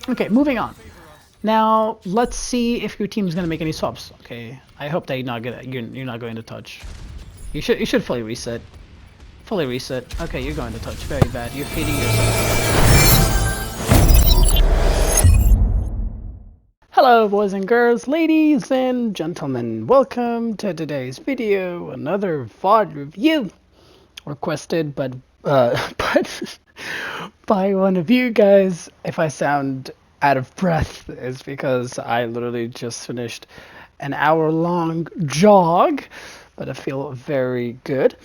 Okay, moving on. Now let's see if your team's gonna make any swaps. Okay, I hope that you're not going to touch. You should fully reset. Fully reset. Okay, you're going to touch. Very bad. You're feeding yourself. Hello, boys and girls, ladies and gentlemen. Welcome to today's video. Another VOD review requested, but but by one of you guys. If I sound out of breath, it's because I literally just finished an hour-long jog, but I feel very good.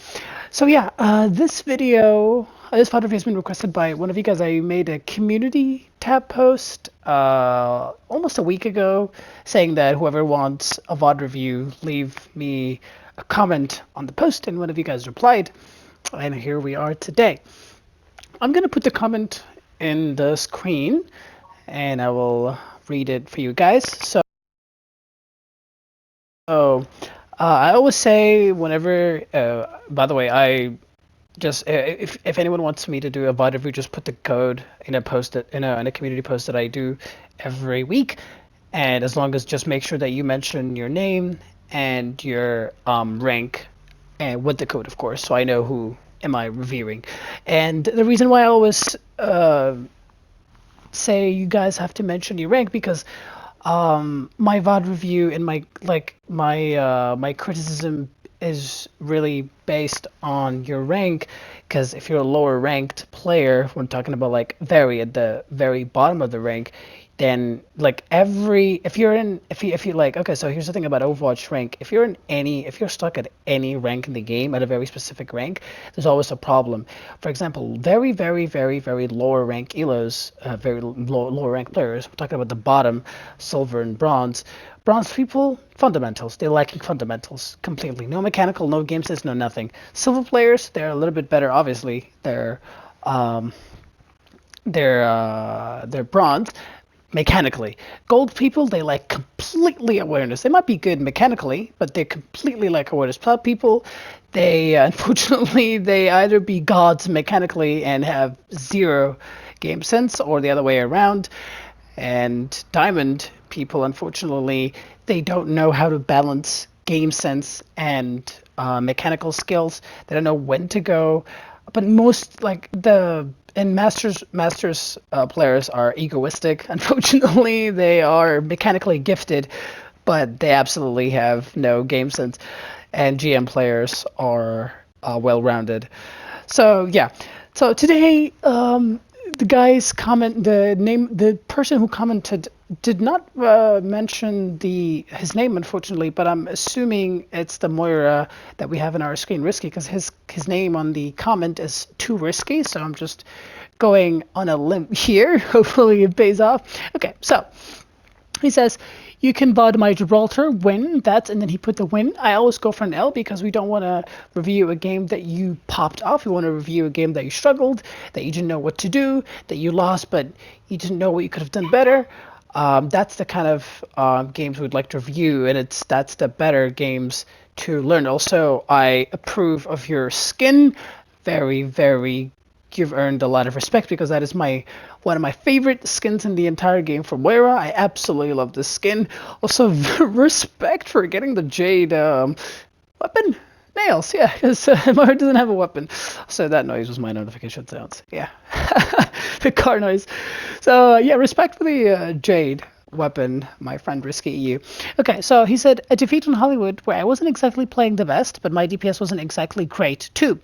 So yeah, this video, this photography has been requested by one of you guys. I made a community tab post almost a week ago saying that whoever wants a VOD review, leave me a comment on the post, and one of you guys replied, and here we are today. I'm going to put the comment in the screen, and I will read it for you guys. So I always say whenever, by the way, I just if anyone wants me to do a VOD review, just put the code in a post in a community post that I do every week, and as long as just make sure that you mention your name and your rank, and with the code, of course, so I know who am I reviewing. And the reason why I always say you guys have to mention your rank, because my VOD review and my criticism is really based on your rank. Because if you're a lower ranked player, when talking about like at the very bottom of the rank, then like if you like, okay, so here's the thing about Overwatch rank. If you're stuck at any rank in the game, at a very specific rank, there's always a problem. For example, very lower rank elos, very lower rank players, we're talking about the bottom, silver and bronze people, fundamentals, they're lacking fundamentals completely. No mechanical, no game sense, no nothing. Silver players, they're a little bit better, obviously. They're bronze mechanically. Gold people, they lack completely awareness. They might be good mechanically, but they completely lack awareness. Plat people, they unfortunately, they either be gods mechanically and have zero game sense, or the other way around. And diamond people, unfortunately, they don't know how to balance game sense and mechanical skills. They don't know when to go. But most masters players are egoistic. Unfortunately, they are mechanically gifted, but they absolutely have no game sense. And GM players are well-rounded. So yeah. So today, the person who commented did not mention his name, unfortunately, but I'm assuming it's the Moira that we have in our screen, Risky, because his name on the comment is too risky, so I'm just going on a limb here. Hopefully it pays off. Okay, so he says, you can VOD my Gibraltar win, and then he put the win. I always go for an L because we don't want to review a game that you popped off. We want to review a game that you struggled, that you didn't know what to do, that you lost, but you didn't know what you could have done better. That's the kind of games we'd like to review, and that's the better games to learn. Also, I approve of your skin. Very, you've earned a lot of respect, because that is one of my favorite skins in the entire game from Moira. I absolutely love this skin. Also, respect for getting the Jade weapon nails. Yeah, because Moira doesn't have a weapon. So that noise was my notification sounds. Yeah, the car noise. So yeah, respect for the Jade weapon, my friend Risky EU. Okay, so he said, a defeat in Hollywood where I wasn't exactly playing the best, but my DPS wasn't exactly great too.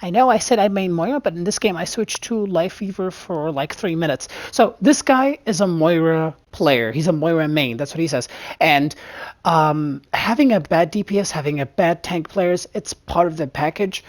I know I said I main Moira, but in this game I switched to Life Fever for like 3 minutes. So this guy is a Moira player. He's a Moira main. That's what he says. And having a bad DPS, having a bad tank players, it's part of the package.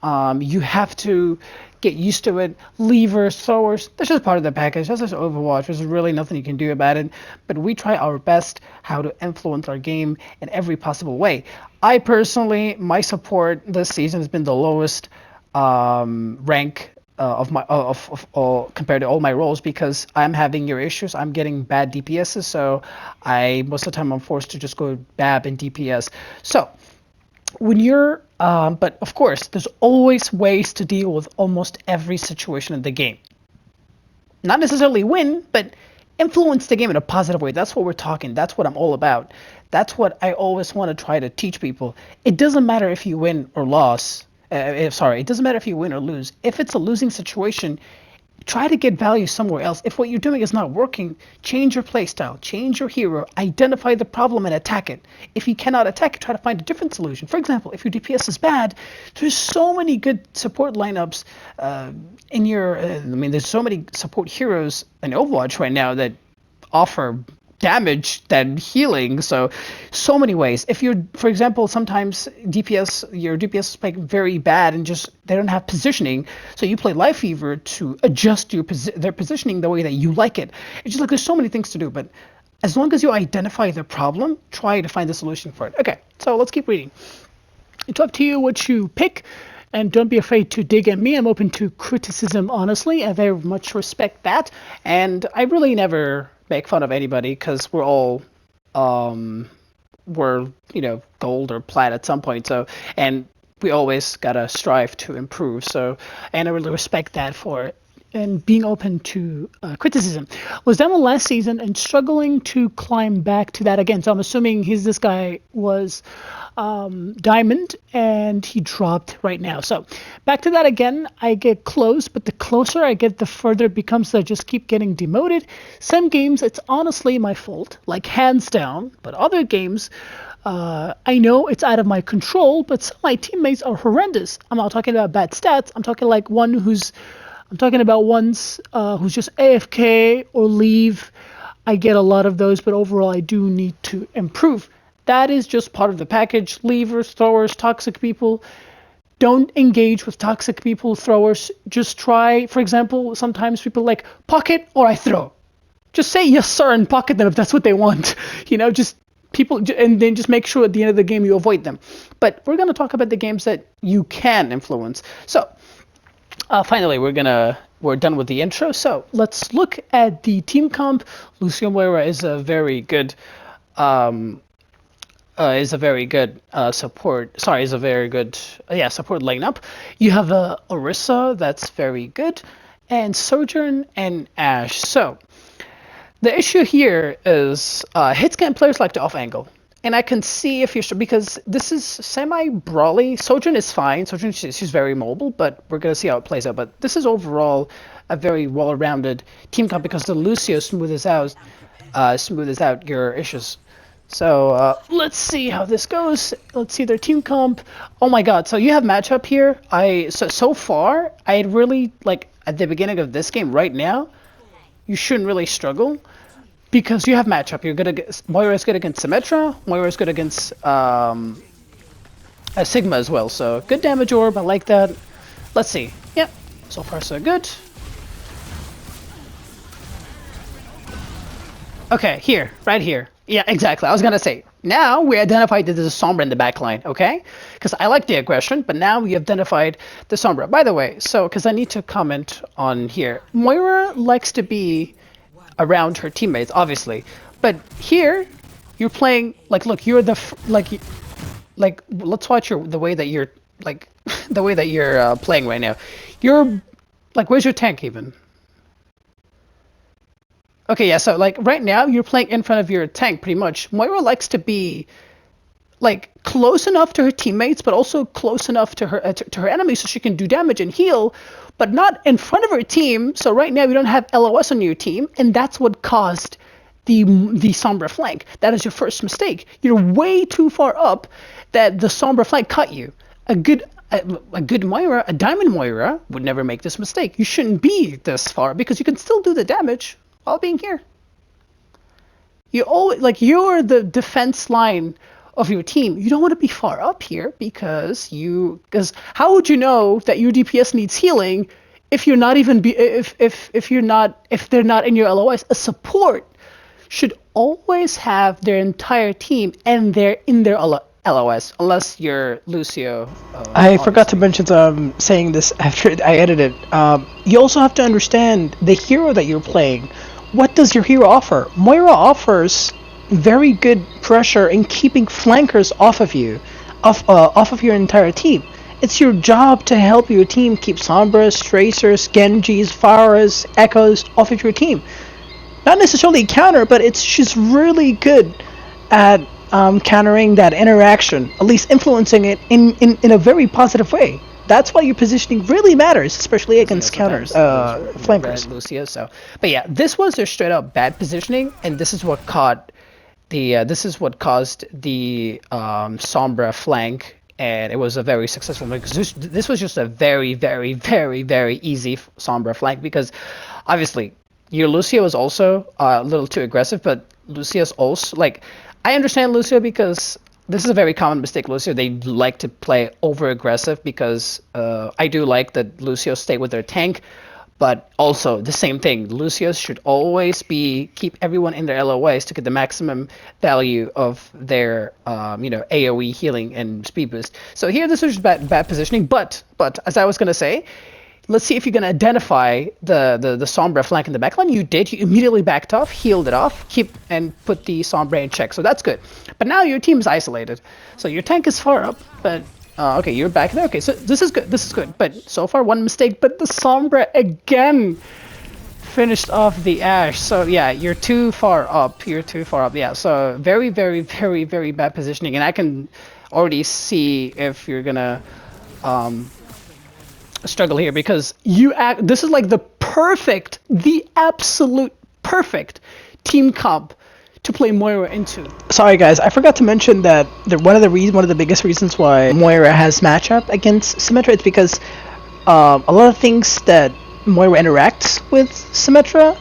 You have to get used to it. Levers, throwers, that's just part of the package. That's just Overwatch. There's really nothing you can do about it. But we try our best how to influence our game in every possible way. I personally, my support this season has been the lowest rank of all compared to all my roles, because I'm having your issues. I'm getting bad DPSs, so most of the time I'm forced to just go BAB and DPS. So when you're but of course there's always ways to deal with almost every situation in the game. Not necessarily win, but influence the game in a positive way. That's what we're talking. That's what I'm all about. That's what I always want to try to teach people. It doesn't matter if you win or lose. It doesn't matter if you win or lose. If it's a losing situation, try to get value somewhere else. If what you're doing is not working, change your playstyle, change your hero, identify the problem and attack it. If you cannot attack it, try to find a different solution. For example, if your DPS is bad, there's so many good support lineups there's so many support heroes in Overwatch right now that offer damage than healing, so many ways. If you're, for example, sometimes your DPS is like very bad and just they don't have positioning, so you play Life Fever to adjust their positioning the way that you like it. It's just like there's so many things to do, but as long as you identify the problem, try to find the solution for it. Okay, so let's keep reading. It's up to you what you pick, and don't be afraid to dig at me. I'm open to criticism, honestly. I very much respect that, and I really never make fun of anybody because we're all gold or plat at some point, so, and we always gotta strive to improve, so, and I really respect that for it. And being open to criticism. Was Diamond last season and struggling to climb back to that again. So I'm assuming this guy was Diamond and he dropped right now. So back to that again, I get close, but the closer I get, the further it becomes that I just keep getting demoted. Some games, it's honestly my fault, like hands down, but other games, I know it's out of my control, but some of my teammates are horrendous. I'm not talking about bad stats. I'm talking like I'm talking about ones who's just AFK or leave. I get a lot of those, but overall I do need to improve. That is just part of the package. Leavers, throwers, toxic people. Don't engage with toxic people, throwers. Just try, for example, sometimes people like pocket or I throw. Just say yes sir and pocket them if that's what they want. Just people, and then just make sure at the end of the game you avoid them. But we're going to talk about the games that you can influence. So finally, we're done with the intro, so let's look at the team comp. Lucio Moira is a very good support. Support lineup. You have Orisa, that's very good, and Sojourn and Ashe. So the issue here is hitscan players like to off angle. And I can see if you're because this is semi-brawly. Sojourn is fine. Sojourn, she's very mobile, but we're going to see how it plays out. But this is overall a very well-rounded team comp because the Lucio smoothes out your issues. So let's see how this goes. Let's see their team comp. Oh my god, so you have matchup here. So far, I really, like, at the beginning of this game right now, you shouldn't really struggle. Because you have matchup, you're good against Moira is good against Symmetra, Moira is good against Sigma as well. So good damage orb, I like that. Let's see. Yep, so far so good. Okay, right here. Yeah, exactly. I was gonna say. Now we identified that there's a Sombra in the back line, okay? Because I like the aggression, but now we identified the Sombra. By the way, because I need to comment on here. Moira likes to be around her teammates, obviously, but here you're playing like, look, you're let's watch the way that you're playing right now. You're like, where's your tank even? Okay, yeah, so like right now you're playing in front of your tank pretty much. Moira likes to be like close enough to her teammates, but also close enough to her enemies so she can do damage and heal, but not in front of her team. So right now you don't have LOS on your team, and that's what caused the Sombra flank. That is your first mistake. You're way too far up that the Sombra flank cut you. A good Moira, a Diamond Moira, would never make this mistake. You shouldn't be this far because you can still do the damage while being here. You're the defense line of your team. You don't want to be far up here because how would you know that your DPS needs healing if you're not even if they're not in your LOS? A support should always have their entire team and they're in their LOS, unless you're Lucio. I forgot to mention saying this after I edited. You also have to understand the hero that you're playing. What does your hero offer? Moira offers very good pressure in keeping flankers off of you, off of your entire team. It's your job to help your team keep Sombras, Tracers, Genjis, Pharahs, Echoes off of your team. not necessarily counter, but she's really good at countering that interaction, at least influencing it in a very positive way. That's why your positioning really matters, especially against counters, flankers. Lucio. So, but yeah, this was their straight up bad positioning, and this is what caused the Sombra flank, and it was a very successful because this was just a very, very, very, very easy Sombra flank because obviously your Lucio is also a little too aggressive, but Lucio's also like I understand Lucio because this is a very common mistake. Lucio, they like to play over aggressive because I do like that Lucio stay with their tank. But also the same thing, Lucios should always keep everyone in their LOAs to get the maximum value of their AoE healing and speed boost. So here this was bad positioning, but as I was gonna say, let's see if you can identify the Sombra flank in the backline. You did. You immediately backed off, healed it off, and put the Sombra in check. So that's good. But now your team is isolated. So your tank is far up, but okay, you're back there. Okay, so this is good. This is good. But so far, one mistake. But the Sombra again finished off the Ashe. So yeah, you're too far up. You're too far up. Yeah. So very, very, very, very bad positioning. And I can already see if you're gonna struggle here because this is like the absolute perfect team comp to play Moira into. Sorry guys, I forgot to mention that one of the biggest reasons why Moira has matchup against Symmetra is because a lot of things that Moira interacts with Symmetra,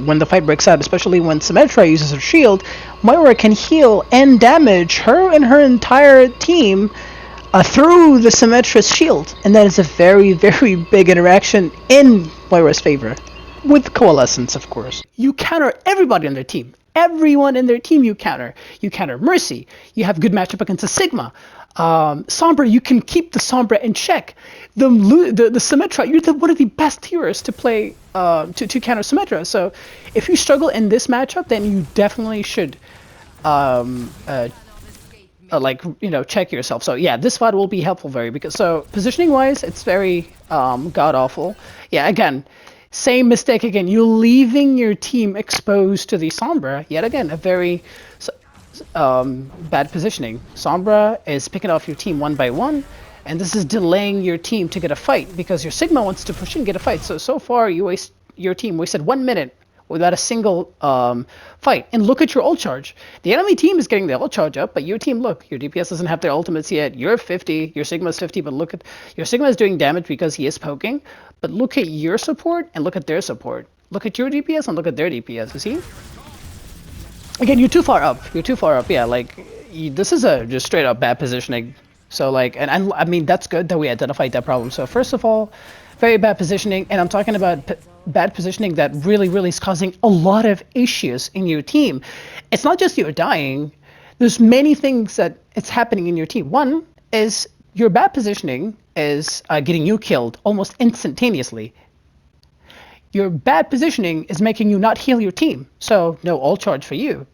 when the fight breaks out, especially when Symmetra uses her shield, Moira can heal and damage her and her entire team through the Symmetra's shield, and that is a very, very big interaction in Moira's favor. With Coalescence, of course. You counter everybody on their team. Everyone in their team you counter. You counter Mercy. You have good matchup against a Sigma. Sombra, you can keep the Sombra in check. The Symmetra, you're one of the best heroes to play to counter Symmetra. So if you struggle in this matchup, then you definitely should check yourself. So yeah, this VOD will be helpful because positioning wise, it's very god awful. Yeah, again, same mistake again. You're leaving your team exposed to the Sombra. Yet again, a very bad positioning. Sombra is picking off your team one by one, and this is delaying your team to get a fight because your Sigma wants to push in and get a fight. So far, your team wasted 1 minute without a single fight. And look at your ult charge. The enemy team is getting the ult charge up, but your team, look, your DPS doesn't have their ultimates yet. You're 50, your Sigma's 50, but look at your Sigma is doing damage because he is poking. But look at your support and look at their support. Look at your DPS and look at their DPS. You see? Again, you're too far up. You're too far up. Yeah, this is a just straight up bad positioning. So and I mean that's good that we identified that problem. So first of all, very bad positioning, and I'm talking about bad positioning that really, really is causing a lot of issues in your team. It's not just you're dying. There's many things that it's happening in your team. One is your bad positioning is getting you killed almost instantaneously. Your bad positioning is making you not heal your team, so no ult charge for you.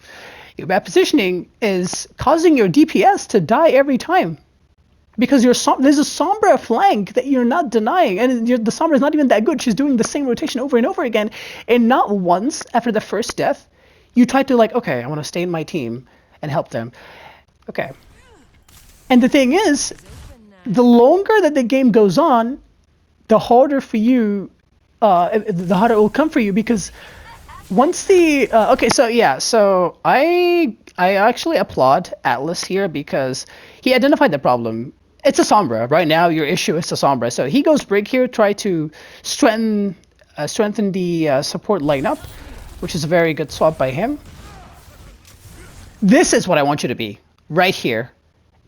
Your bad positioning is causing your DPS to die every time. Because there's a Sombra flank that you're not denying, and the Sombra is not even that good. She's doing the same rotation over and over again, and not once after the first death, you try to okay, I want to stay in my team and help them. Okay. And the thing is, the longer that the game goes on, the harder for you, the harder it will come for you because once the so I actually applaud Atlas here because he identified the problem. It's a Sombra. Right now, your issue is a Sombra. So he goes Brig here, try to strengthen the support lineup, which is a very good swap by him. This is what I want you to be, right here.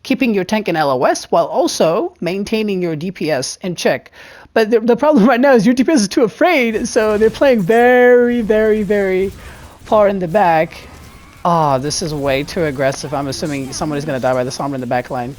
Keeping your tank in LOS while also maintaining your DPS in check. But the problem right now is your DPS is too afraid, so they're playing very, very, very far in the back. This is way too aggressive. I'm assuming someone is going to die by the Sombra in the back line.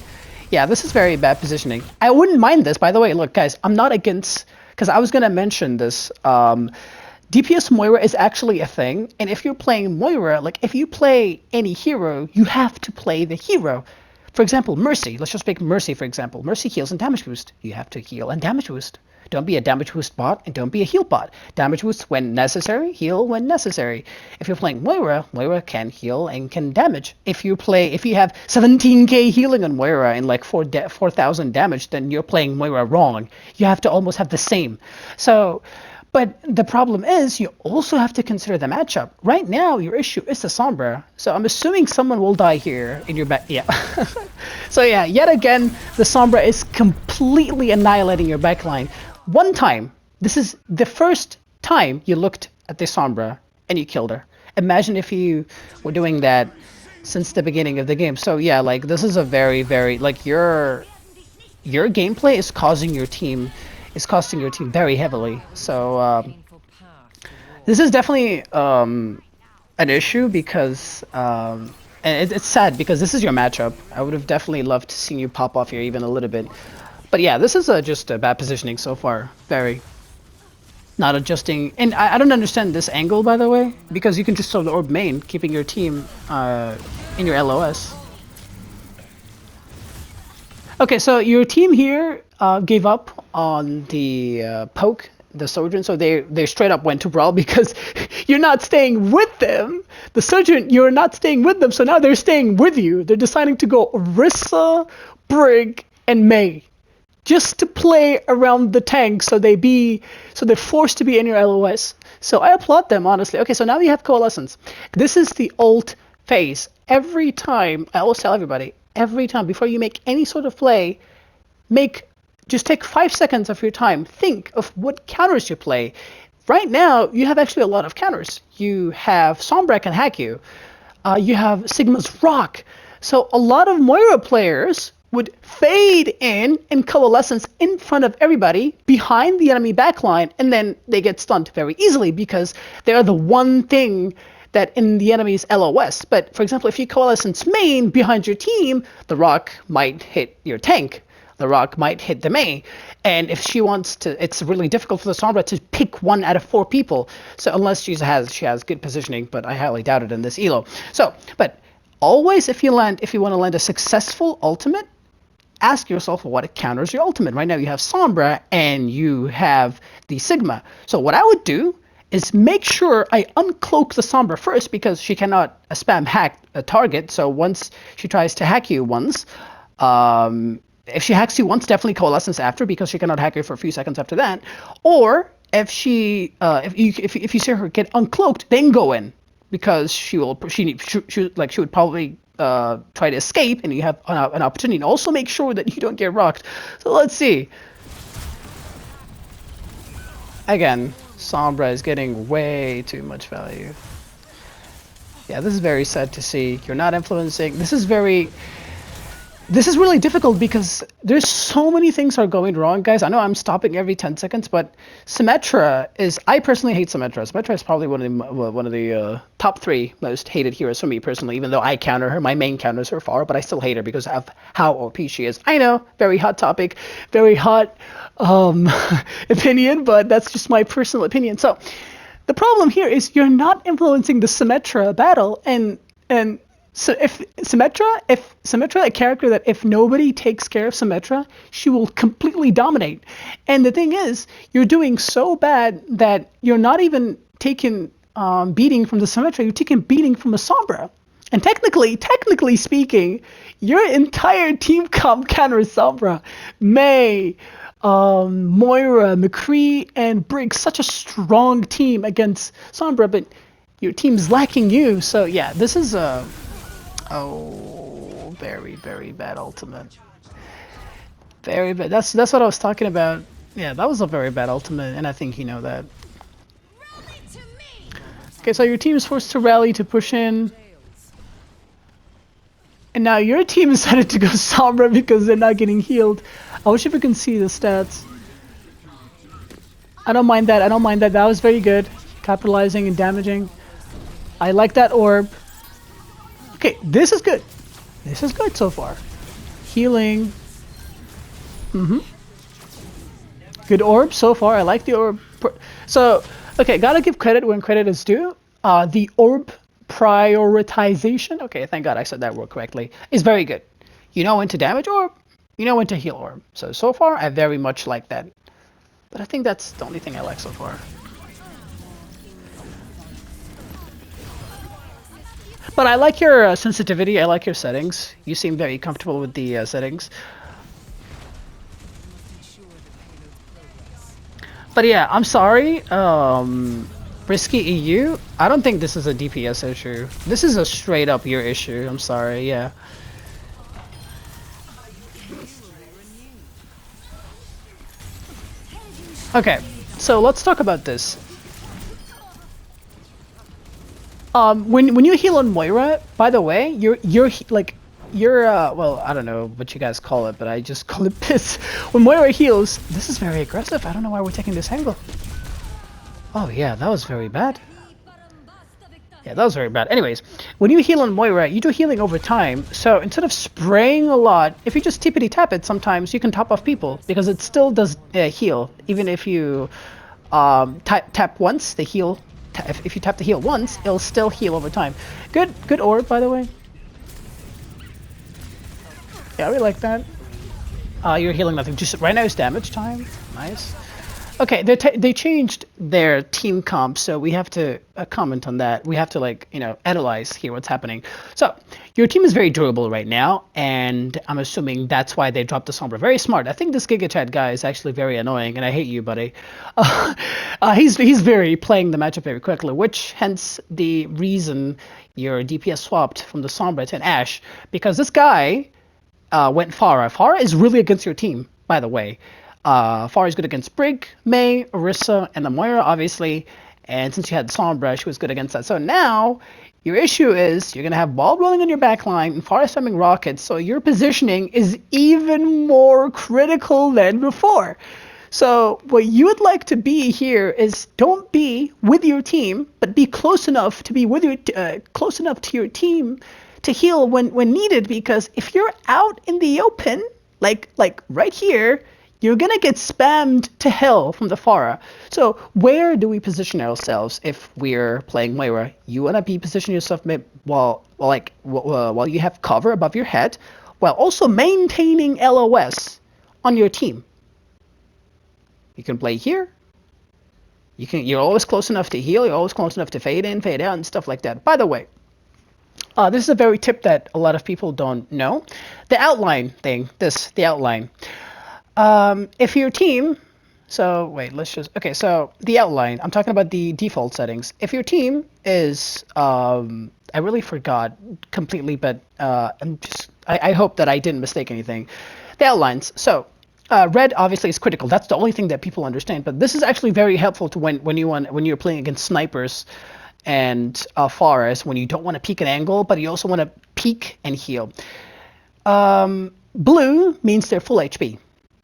Yeah, this is very bad positioning. I wouldn't mind this, by the way. Look, guys, I'm not against... Because I was going to mention this. DPS Moira is actually a thing. And if you're playing Moira, if you play any hero, you have to play the hero. For example, Mercy. Let's just pick Mercy, for example. Mercy heals and damage boost. You have to heal and damage boost Don't be a damage boost bot, and don't be a heal bot. Damage boost when necessary, heal when necessary. If you're playing Moira, Moira can heal and can damage. If you have 17k healing on Moira and like 4,000 damage, then you're playing Moira wrong. You have to almost have the same. So, but the problem is you also have to consider the matchup. Right now, your issue is the Sombra. So I'm assuming someone will die here in your back. Yeah. So yeah, yet again, the Sombra is completely annihilating your backline. One time, this is the first time you looked at the Sombra and you killed her. Imagine if you were doing that since the beginning of the game. So yeah, like this is a very, very, like your gameplay is costing your team very heavily. So this is definitely an issue because and it's sad because this is your matchup. I would have definitely loved to see you pop off here even a little bit. But yeah, this is just a bad positioning so far. Very. Not adjusting. And I don't understand this angle, by the way, because you can just throw the orb main, keeping your team in your LOS. Okay, so your team here gave up on the poke, the Sojourn, so they straight up went to Brawl because you're not staying with them. The Sojourn, you're not staying with them, so now they're staying with you. They're deciding to go Orisa, Brig, and Mei. Just to play around the tank, so they're forced to be in your LOS. So I applaud them, honestly. Okay, so now you have Coalescence. This is the ult phase. Every time, I always tell everybody, every time before you make any sort of play, just take 5 seconds of your time. Think of what counters you play. Right now, you have actually a lot of counters. You have Sombra can hack you. You have Sigma's Rock. So a lot of Moira players would fade in Coalescence in front of everybody behind the enemy backline, and then they get stunned very easily because they're the one thing that in the enemy's LOS. But for example, if you Coalescence main behind your team, the Rock might hit your tank. The Rock might hit the Mei. And if she wants to, it's really difficult for the Sombra to pick 1 out of 4 people. So unless she has good positioning, but I highly doubt it in this elo. So, but always if you want to land a successful ultimate, ask yourself what counters your ultimate. Right now you have Sombra and you have the Sigma. So what I would do is make sure I uncloak the Sombra first because she cannot spam hack a target. So once she tries to hack you once, if she hacks you once, definitely Coalescence after because she cannot hack you for a few seconds after that. Or if if you see her get uncloaked, then go in because she would probably try to escape, and you have an opportunity to also make sure that you don't get rocked. So let's see. Again, Sombra is getting way too much value. Yeah, this is very sad to see. You're not influencing. This is really difficult because there's so many things are going wrong, guys. I know I'm stopping every 10 seconds, but Symmetra I personally hate Symmetra. Symmetra is probably one of the top 3 most hated heroes for me personally, even though I counter her. My main counters her Pharah, but I still hate her because of how OP she is. I know, very hot topic, very hot opinion, but that's just my personal opinion. So the problem here is you're not influencing the Symmetra battle, and so if Symmetra, a character that if nobody takes care of Symmetra, she will completely dominate. And the thing is, you're doing so bad that you're not even taking beating from the Symmetra, you're taking beating from a Sombra. And technically speaking, your entire team comp counters Sombra. Mei, Moira, McCree, and Brig, such a strong team against Sombra, but your team's lacking you. So yeah, this is very, very bad ultimate. Very bad. That's what I was talking about. Yeah, that was a very bad ultimate, and I think you know that. Okay, so your team is forced to rally to push in. And now your team decided to go Sombra because they're not getting healed. I wish if we can see the stats. I don't mind that. That was very good. Capitalizing and damaging. I like that orb. Okay, this is good. This is good so far. Healing. Good orb so far. I like the orb. So, okay, gotta give credit when credit is due. The orb prioritization, okay, thank God I said that word correctly, is very good. You know when to damage orb, you know when to heal orb. So far, I very much like that. But I think that's the only thing I like so far. But I like your sensitivity. I like your settings. You seem very comfortable with the settings. But yeah, I'm sorry. Risky EU. I don't think this is a DPS issue. This is a straight up your issue. I'm sorry. Yeah. Okay, so let's talk about this. When you heal on Moira, by the way, you're like you're well, I don't know what you guys call it, but I just call it piss. When Moira heals, this is very aggressive. I don't know why we're taking this angle. Oh yeah, that was very bad. Yeah, that was very bad. Anyways, when you heal on Moira, you do healing over time. So instead of spraying a lot, if you just tippity tap it, sometimes you can top off people because it still does heal, even if you tap once. The heal. If you tap the heal once, it'll still heal over time. Good orb, by the way. Yeah, we like that. You're healing nothing. Just right now is damage time. Nice. Okay, they changed their team comp, so we have to comment on that. We have to, like, you know, analyze here what's happening. So your team is very durable right now, and I'm assuming that's why they dropped the Sombra. Very smart. I think this Giga Chat guy is actually very annoying, and I hate you, buddy. He's very playing the matchup very quickly, which hence the reason your DPS swapped from the Sombra to an Ashe, because this guy went Pharah. Pharah is really against your team, by the way. Pharah is good against Brig, Mei, Orisa, and the Moira, obviously. And since you had Sombra, she was good against that. So now, your issue is you're going to have ball rolling on your backline and Pharah spamming rockets. So your positioning is even more critical than before. So what you would like to be here is don't be with your team, but be close enough to be with your close enough to your team to heal when needed. Because if you're out in the open, like right here, you're going to get spammed to hell from the Pharah. So where do we position ourselves if we're playing Moira? You want to be positioning yourself while you have cover above your head, while also maintaining LOS on your team. You can play here. You're always close enough to heal. You're always close enough to fade in, fade out, and stuff like that. By the way, this is a very tip that a lot of people don't know. The outline thing. The outline. If your team, so wait, okay, so the outline, I'm talking about the default settings. If your team is, I really forgot completely, but I hope that I didn't mistake anything. The outlines, so red obviously is critical. That's the only thing that people understand, but this is actually very helpful to when you're playing against snipers and Pharahs, when you don't want to peek an angle, but you also want to peek and heal. Blue means they're full HP.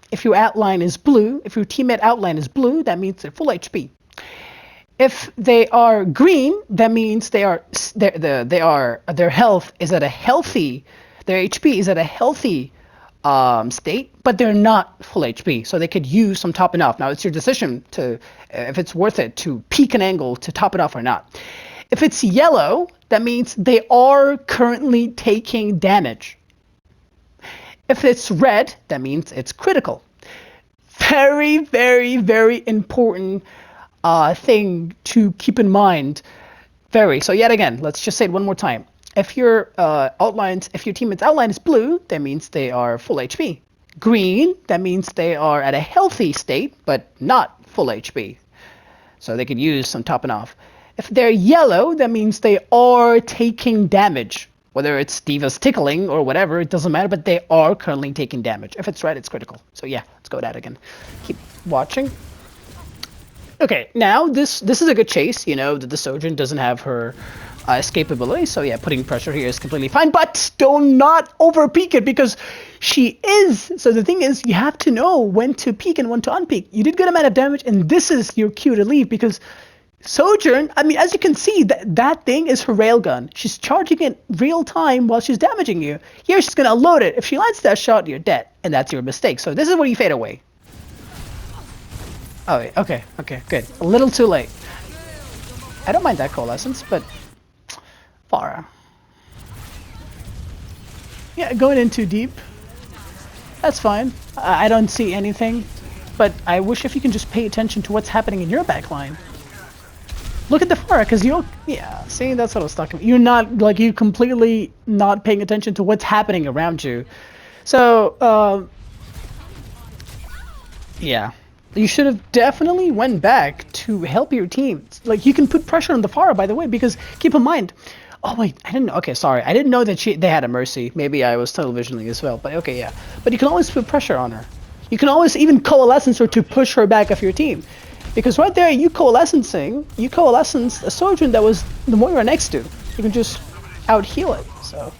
If your outline is blue, if your teammate outline is blue, that means they're full HP. If they are green, that means their health is at a healthy, their HP is at a healthy state, but they're not full HP, so they could use some topping off. Now it's your decision to if it's worth it to peek an angle to top it off or not. If it's yellow, that means they are currently taking damage. If it's red, that means it's critical. Very, very, very important thing to keep in mind. So yet again, let's just say it one more time. If your teammate's outline is blue, that means they are full HP. Green, that means they are at a healthy state, but not full HP. So they could use some topping off. If they're yellow, that means they are taking damage. Whether it's Diva's tickling or whatever, it doesn't matter, but they are currently taking damage. If it's red, it's critical. So yeah, let's go with that again. Keep watching. Okay, now this is a good chase. You know that the Sojourn doesn't have her escapability, so yeah, putting pressure here is completely fine. But do not over peek it because she is. So the thing is, you have to know when to peek and when to unpeek. You did good amount of damage, and this is your cue to leave because Sojourn, I mean, as you can see, that thing is her railgun. She's charging it real time while she's damaging you. Here she's going to load it. If she lands that shot, you're dead. And that's your mistake. So this is where you fade away. Oh, okay, good. A little too late. I don't mind that coalescence, but Pharah. Yeah, going in too deep. That's fine. I don't see anything. but I wish if you can just pay attention to what's happening in your backline. Look at the Pharah, because you're, yeah, see, that's what I was talking about. You're not, like, you're completely not paying attention to what's happening around you. So, yeah. You should have definitely went back to help your team. Like, you can put pressure on the Pharah, by the way, because keep in mind, oh wait, I didn't know, okay, sorry, I didn't know that they had a Mercy. Maybe I was televisioning as well, but okay, yeah. But you can always put pressure on her. You can always even coalescence her to push her back off your team. Because right there, you coalescence a Sojourn that was the Moira next to. You can just out-heal it, so.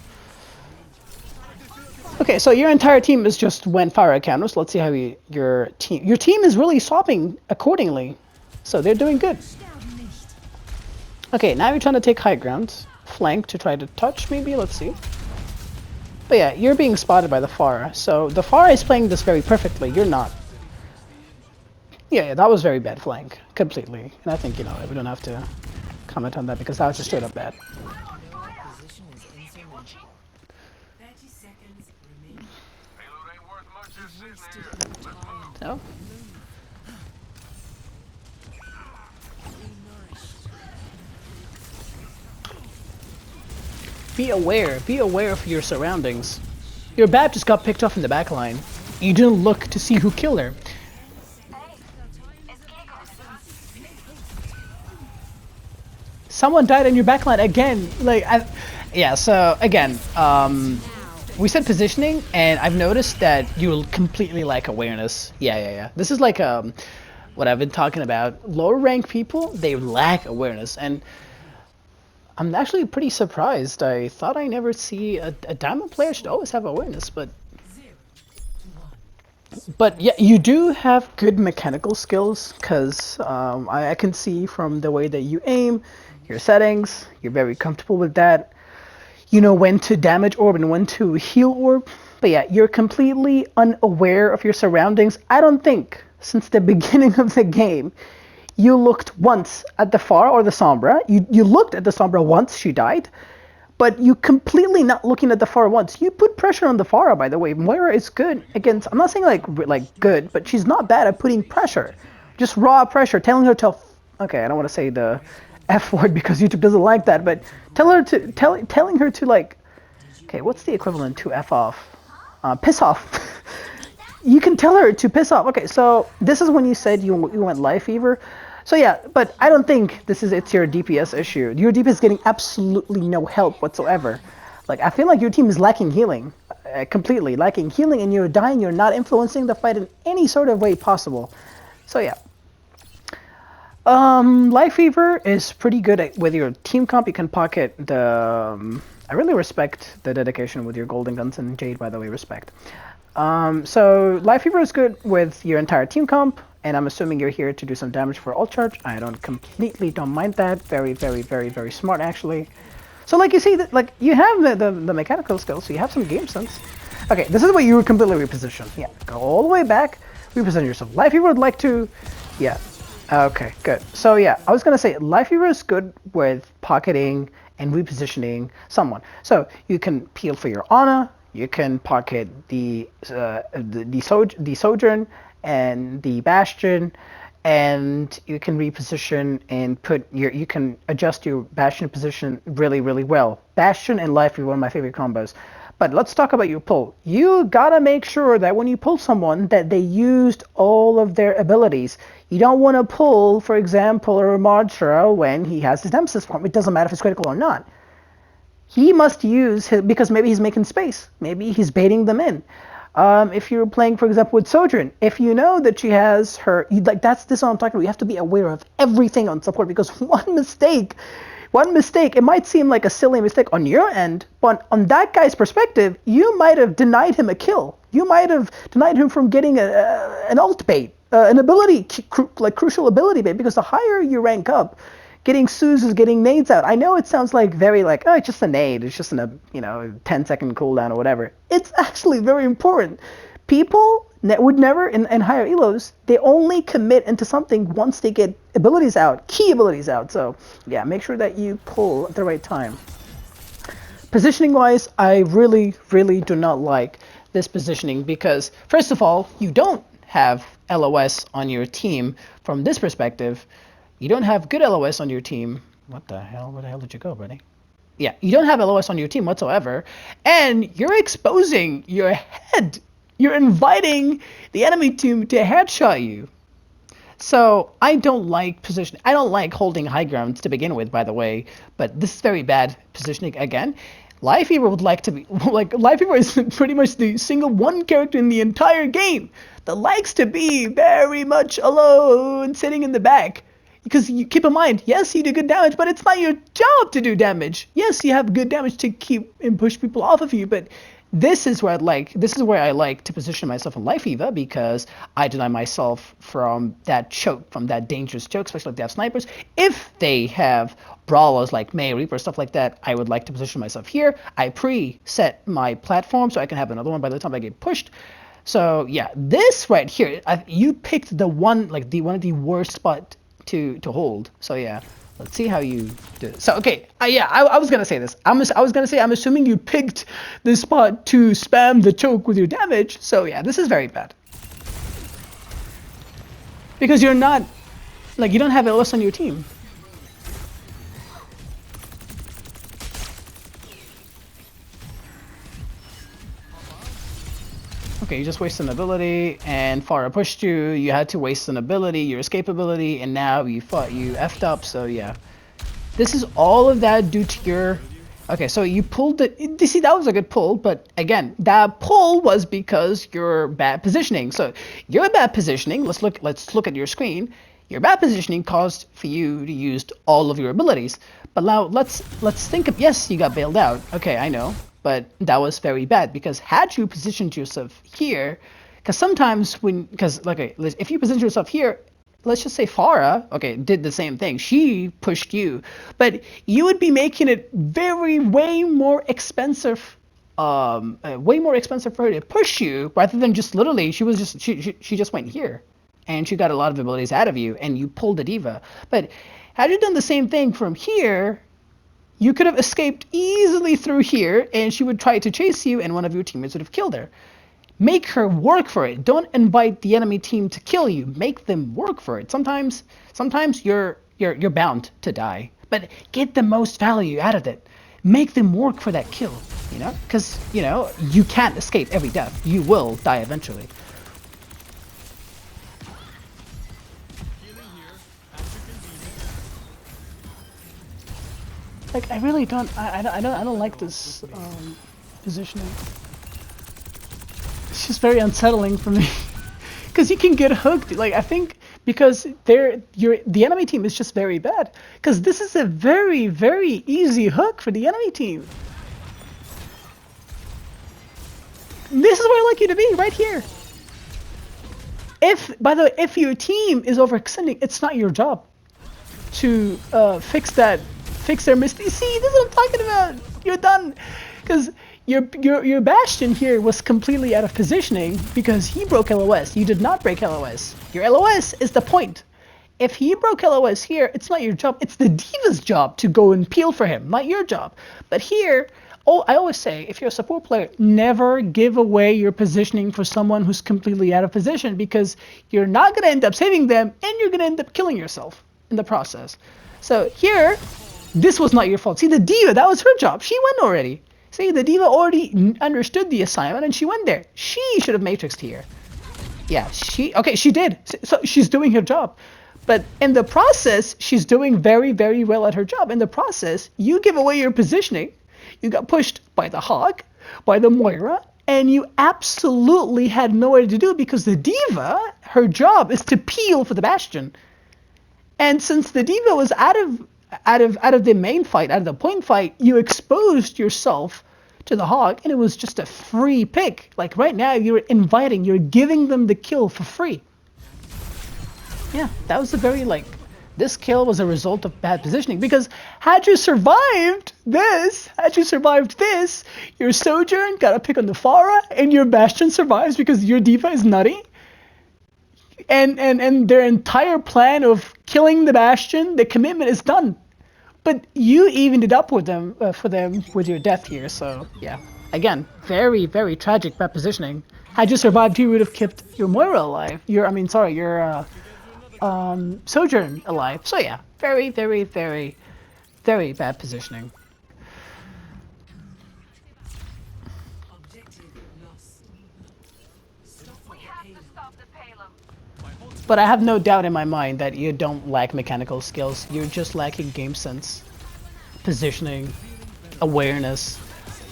Okay, so your entire team is just when Pharah counters. Let's see how your team is really swapping accordingly. So they're doing good. Okay, now you're trying to take high ground. Flank to try to touch, maybe, let's see. But yeah, you're being spotted by the Pharah. So the Pharah is playing this very perfectly, you're not. Yeah, that was very bad flank, completely. And I think, you know, we don't have to comment on that because that was just straight up bad. So. Be aware of your surroundings. Your BAP just got picked off in the backline. You didn't look to see who killed her. Someone died in your backline again. Like, yeah. So again, we said positioning, and I've noticed that you completely lack awareness. Yeah. This is like what I've been talking about. Lower rank people, they lack awareness, and I'm actually pretty surprised. I thought I never see a diamond player should always have awareness, but yeah, you do have good mechanical skills, because I can see from the way that you aim, your settings, you're very comfortable with that. You know when to damage orb and when to heal orb. But yeah, you're completely unaware of your surroundings. I don't think since the beginning of the game you looked once at the Pharah or the Sombra. You looked at the Sombra once she died, but you completely not looking at the Pharah once. You put pressure on the Pharah, by the way. Moira is good against, I'm not saying like good, but she's not bad at putting pressure. Just raw pressure, telling her to, okay, I don't want to say the F word because YouTube doesn't like that, but telling her to, like, okay, what's the equivalent to F off? Piss off. You can tell her to piss off. Okay, so this is when you said you went live fever. So yeah, but I don't think it's your DPS issue. Your DPS is getting absolutely no help whatsoever. Like, I feel like your team is lacking healing, completely lacking healing, and you're dying. You're not influencing the fight in any sort of way possible. So yeah. Life Fever is pretty good with your team comp. You can pocket the... I really respect the dedication with your Golden Guns and Jade, by the way, respect. So Life Fever is good with your entire team comp, and I'm assuming you're here to do some damage for ult charge. I don't mind that. Very, very, very, very smart, actually. So like you see, that like you have the mechanical skills, so you have some game sense. Okay, this is where you completely reposition. Yeah, go all the way back, reposition yourself. Life Fever would like to... Yeah. Okay, good. So yeah, I was gonna say Life Fever is good with pocketing and repositioning someone. So you can peel for your Ana, you can pocket the Sojourn and the Bastion, and you can reposition and you can adjust your Bastion position really, really well. Bastion and Life are one of my favorite combos. But let's talk about your pull. You gotta make sure that when you pull someone that they used all of their abilities. You don't want to pull, for example, a Ramadshra when he has his Nemesis form. It doesn't matter if it's critical or not. He must use his, because maybe he's making space. Maybe he's baiting them in. If you're playing, for example, with Sojourn, if you know that she has her, like that's this what I'm talking about. You have to be aware of everything on support, because one mistake, it might seem like a silly mistake on your end, but on that guy's perspective, you might have denied him a kill. You might have denied him from getting an ult bait, an ability, like crucial ability bait, because the higher you rank up, getting Suzus, getting nades out. I know it sounds like very like, oh, it's just a nade, it's just a 10-second cooldown or whatever. It's actually very important. People would never, in higher elos, they only commit into something once they get abilities out, key abilities out. So yeah, make sure that you pull at the right time. Positioning wise, I really, really do not like this positioning, because first of all, you don't have LOS on your team from this perspective. You don't have good LOS on your team. What the hell? Where the hell did you go, buddy? Yeah, you don't have LOS on your team whatsoever, and you're exposing your head. You're inviting the enemy team to headshot you. So I don't like position. I don't like holding high ground to begin with, by the way. But this is very bad positioning again. Live Fever would like to be like Live Fever is pretty much the single one character in the entire game that likes to be very much alone, sitting in the back. Because you keep in mind, yes, you do good damage, but it's not your job to do damage. Yes, you have good damage to keep and push people off of you, but this is where I like to position myself in Life Eva, because I deny myself from that choke, from that dangerous choke, especially if they have snipers. If they have brawlers like May, Reaper, stuff like that, I would like to position myself here. I pre-set my platform so I can have another one by the time I get pushed. So yeah, this right here, you picked the one of the worst spot to hold. So yeah. Let's see how you do it. So, okay, I was going to say this. I was going to say, I'm assuming you picked this spot to spam the choke with your damage. So, yeah, this is very bad. Because you're not, like, you don't have LOS on your team. Okay, you just wasted an ability, and Pharah pushed you. You had to waste an ability, your escape ability, and now you effed up. So yeah, this is all of that due to your. Okay, so you pulled the. You see, that was a good pull, but again, that pull was because your bad positioning. So your bad positioning. Let's look at your screen. Your bad positioning caused for you to use all of your abilities. But now let's think of, yes, you got bailed out. Okay, I know. But that was very bad, because had you positioned yourself here, because sometimes if you position yourself here, let's just say Pharah, okay, did the same thing. She pushed you, but you would be making it way more expensive for her to push you, rather than just literally, she just went here, and she got a lot of abilities out of you, and you pulled the diva. But had you done the same thing from here, you could have escaped easily through here, and she would try to chase you, and one of your teammates would have killed her. Make her work for it. Don't invite the enemy team to kill you. Make them work for it. Sometimes you're bound to die, but get the most value out of it. Make them work for that kill, because you can't escape every death. You will die eventually. Like, I really don't. I don't like this positioning. It's just very unsettling for me, because you can get hooked. Like, I think because the enemy team is just very bad. Because this is a very easy hook for the enemy team. This is where I like you to be, right here. By the way, if your team is overextending, it's not your job to fix their mistake. See, this is what I'm talking about. You're done, because your Bastion here was completely out of positioning because he broke LOS. You did not break LOS. Your LOS is the point. If he broke LOS here, it's not your job. It's the diva's job to go and peel for him, not your job. But here, I always say, if you're a support player, never give away your positioning for someone who's completely out of position, because you're not going to end up saving them, and you're going to end up killing yourself in the process. So here, this was not your fault. See, the diva, that was her job. She went already. See, the diva already understood the assignment, and she went there. She should have matrixed here. Yeah, she did. So she's doing her job. But in the process, she's doing very well at her job. In the process, you give away your positioning. You got pushed by the Hawk, by the Moira, and you absolutely had nowhere to do, because the diva, her job is to peel for the Bastion. And since the diva was out of the main fight, out of the point fight, you exposed yourself to the Hawk, and it was just a free pick. Like, right now, you're giving them the kill for free. Yeah, that was this kill was a result of bad positioning, because had you survived this, your Sojourn got a pick on the Pharah, and your Bastion survives because your diva is nutty. And their entire plan of killing the Bastion, the commitment is done. But you evened it up with them for them with your death here. So yeah, again, very tragic bad positioning. Had you survived, you would have kept your Moira alive. Your Sojourn alive. So yeah, very, very, very, very bad positioning. But I have no doubt in my mind that you don't lack mechanical skills. You're just lacking game sense, positioning, awareness.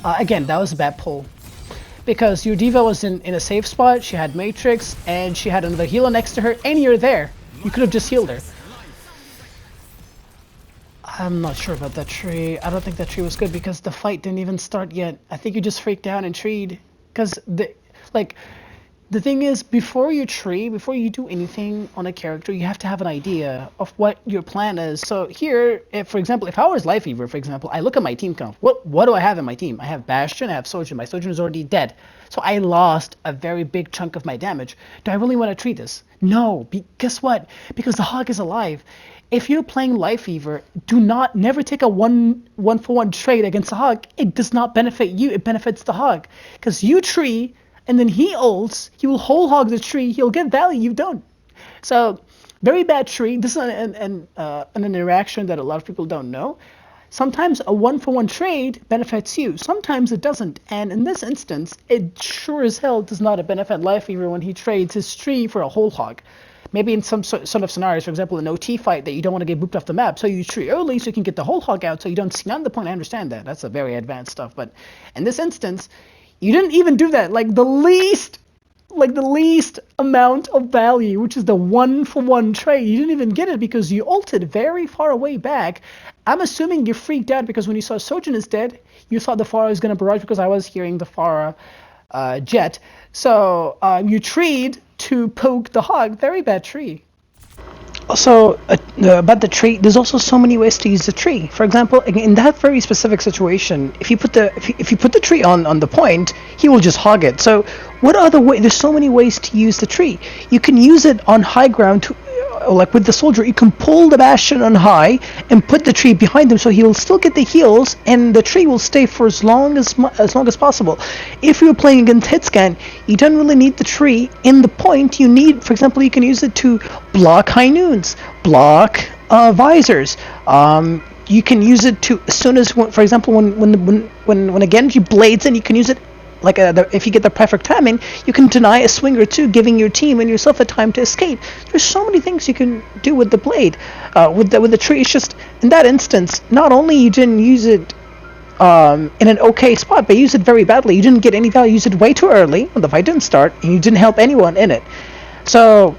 Again, that was a bad pull. Because your diva was in a safe spot, she had Matrix, and she had another healer next to her, and you're there. You could have just healed her. I'm not sure about that tree. I don't think that tree was good because the fight didn't even start yet. I think you just freaked out and treed. Because, the thing is, before you do anything on a character, you have to have an idea of what your plan is. So here, for example, if I was Life Eater, for example, I look at my team count. What do I have in my team? I have Bastion, I have Sojourn. My Sojourn is already dead. So I lost a very big chunk of my damage. Do I really want to treat this? No. Guess what? Because the Hog is alive. If you're playing Life Eater, never take a one-for-one trade against the Hog. It does not benefit you, it benefits the Hog. Because you tree, and then he ults, he will whole hog the tree, he'll get value, you don't. So, very bad tree. This is an interaction that a lot of people don't know. Sometimes a one-for-one trade benefits you, sometimes it doesn't. And in this instance, it sure as hell does not benefit Life Eater when he trades his tree for a whole hog. Maybe in some sort of scenarios, for example, an OT fight that you don't want to get booped off the map, so you tree early so you can get the whole hog out so you don't see none of the point. I understand that. That's a very advanced stuff. But in this instance, you didn't even do that. Like the least amount of value, which is the one-for-one trade, you didn't even get it because you ulted very far away back. I'm assuming you freaked out because when you saw Sojourn is dead, you thought the Pharah was going to barrage because I was hearing the Pharah jet. So you treed to poke the Hog. Very bad tree. Also, about the tree, there's also so many ways to use the tree. For example, in that very specific situation, if you put the tree on the point, he will just hog it. So, what other way? There's so many ways to use the tree. You can use it on high ground, like with the soldier. You can pull the Bastion on high and put the tree behind him, so he will still get the heals, and the tree will stay for as long as possible. If you're playing against Hitscan, you don't really need the tree in the point. You need, for example, you can use it to block high noons, block visors. You can use it to, as soon as, for example, when a Genji blades in, you can use it. Like if you get the perfect timing, you can deny a swing or two, giving your team and yourself a time to escape. There's so many things you can do with the blade. With the tree, it's just, in that instance, not only you didn't use it in an okay spot, but you used it very badly. You didn't get any value. You used it way too early when the fight didn't start, and you didn't help anyone in it. So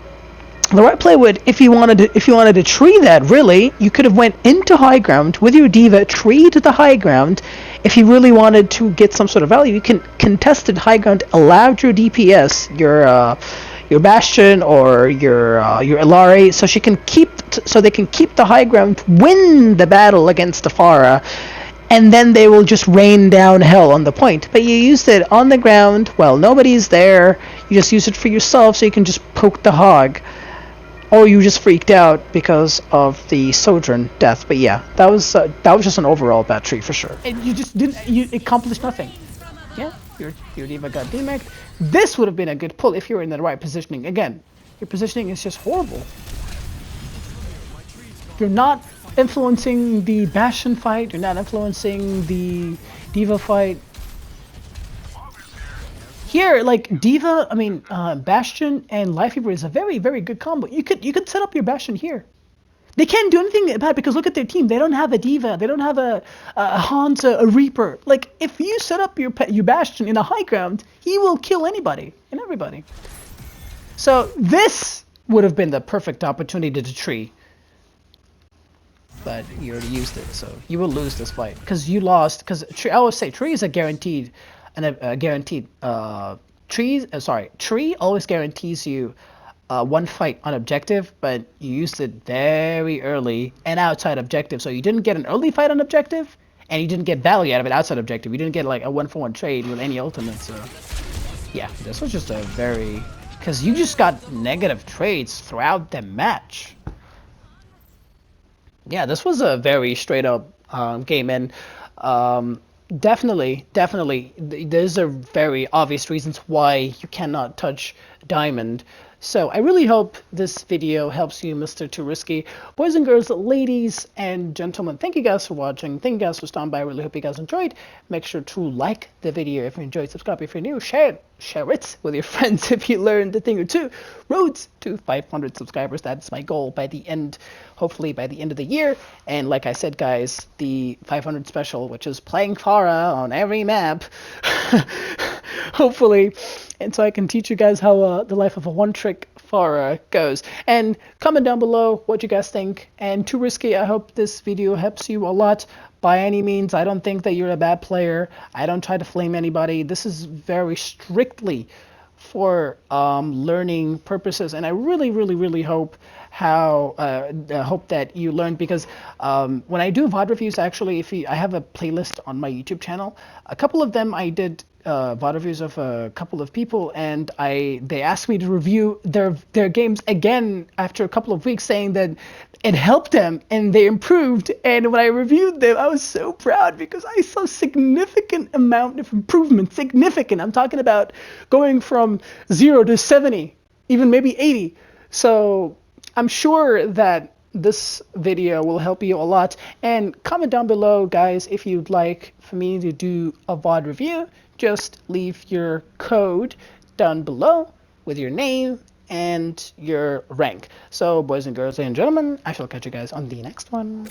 the right play would, if you wanted to tree that, really, you could have went into high ground with your diva, tree to the high ground. If you really wanted to get some sort of value, you can contested high ground, allowed your DPS, your Bastion or your Ilari, so they can keep the high ground, win the battle against the Pharah, and then they will just rain down hell on the point. But you used it on the ground, well, nobody's there, you just use it for yourself so you can just poke the hog. Or you just freaked out because of the Sojourn death. But yeah, that was just an overall bad tree for sure. And you just didn't. You accomplished nothing. Yeah, your diva got demacked. This would have been a good pull if you were in the right positioning. Again, your positioning is just horrible. You're not influencing the Bastion fight. You're not influencing the diva fight. Here, like diva, Bastion and Life Eater is a very, very good combo. You could set up your Bastion here. They can't do anything about it because look at their team. They don't have a diva. They don't have a Hansa, a Reaper. Like if you set up your Bastion in a high ground, he will kill anybody and everybody. So this would have been the perfect opportunity to tree. But you already used it, so you will lose this fight because you lost. Because I always say tree is a guaranteed. Tree always guarantees you one fight on objective, but you used it very early and outside objective, so you didn't get an early fight on objective, and you didn't get value out of it outside objective. You didn't get like a 1-for-1 trade with any ultimate, so yeah, this was just a very... because you just got negative trades throughout the match. Yeah, this was a very straight up game, and Definitely. Those are very obvious reasons why you cannot touch diamond. So I really hope this video helps you, Mr. Too Risky. Boys and girls, ladies and gentlemen, thank you guys for watching. Thank you guys for stopping by. I really hope you guys enjoyed. Make sure to like the video if you enjoyed. Subscribe if you're new. Share it with your friends if you learned a thing or two. Roads to 500 subscribers. That's my goal by the end, hopefully by the end of the year. And like I said, guys, the 500 special, which is playing Pharah on every map, hopefully, and so I can teach you guys how the life of a one-trick Pharah goes. And comment down below what you guys think. And Too Risky, I hope this video helps you a lot. By any means, I don't think that you're a bad player. I don't try to flame anybody. This is very strictly for learning purposes, and I really hope hope that you learned, because when I do VOD reviews, actually, I have a playlist on my YouTube channel. A couple of them I did VOD reviews of a couple of people, and they asked me to review their games again after a couple of weeks, saying that it helped them and they improved. And when I reviewed them, I was so proud because I saw significant amount of improvement. Significant. I'm talking about going from 0 to 70, even maybe 80. So I'm sure that this video will help you a lot. And comment down below, guys, if you'd like for me to do a VOD review. Just leave your code down below with your name and your rank. So, boys and girls and gentlemen, I shall catch you guys on the next one.